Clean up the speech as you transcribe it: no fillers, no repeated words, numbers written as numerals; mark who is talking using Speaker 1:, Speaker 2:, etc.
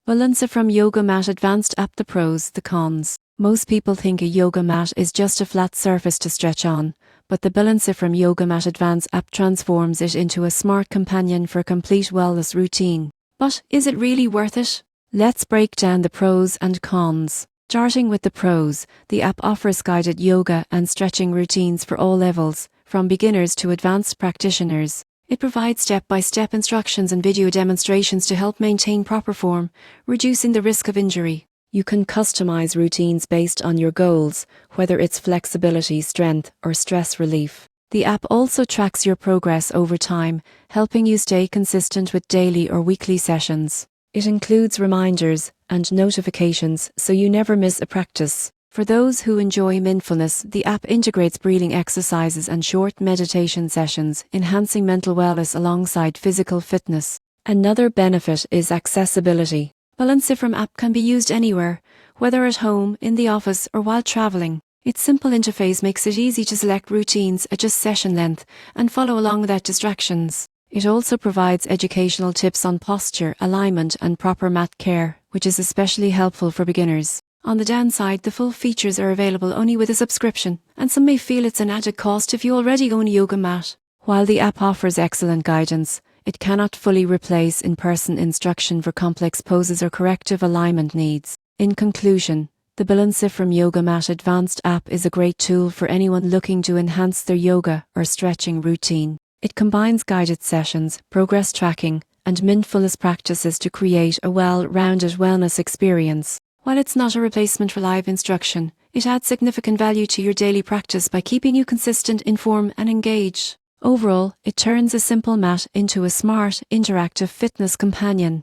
Speaker 1: BalanceFrom Yoga Mat Advanced App. The pros, the cons. Most people think a yoga mat is just a flat surface to stretch on, but the BalanceFrom Yoga Mat Advanced App transforms it into a smart companion for a complete wellness routine. But is it really worth it? Let's break down the pros and cons. Starting with the pros, the app offers guided yoga and stretching routines for all levels, from beginners to advanced practitioners. It provides step-by-step instructions and video demonstrations to help maintain proper form, reducing the risk of injury. You can customize routines based on your goals, whether it's flexibility, strength, or stress relief. The app also tracks your progress over time, helping you stay consistent with daily or weekly sessions. It includes reminders and notifications so you never miss a practice. For those who enjoy mindfulness, the app integrates breathing exercises and short meditation sessions, enhancing mental wellness alongside physical fitness. Another benefit is accessibility. BalanceFrom app can be used anywhere, whether at home, in the office, or while traveling. Its simple interface makes it easy to select routines, adjust session length, and follow along without distractions. It also provides educational tips on posture, alignment, and proper mat care, which is especially helpful for beginners. On the downside, the full features are available only with a subscription, and some may feel it's an added cost if you already own a yoga mat. While the app offers excellent guidance, it cannot fully replace in-person instruction for complex poses or corrective alignment needs. In conclusion, the BalanceFrom Yoga Mat Advanced app is a great tool for anyone looking to enhance their yoga or stretching routine. It combines guided sessions, progress tracking, and mindfulness practices to create a well-rounded wellness experience. While it's not a replacement for live instruction, it adds significant value to your daily practice by keeping you consistent, informed, and engaged. Overall, it turns a simple mat into a smart, interactive fitness companion.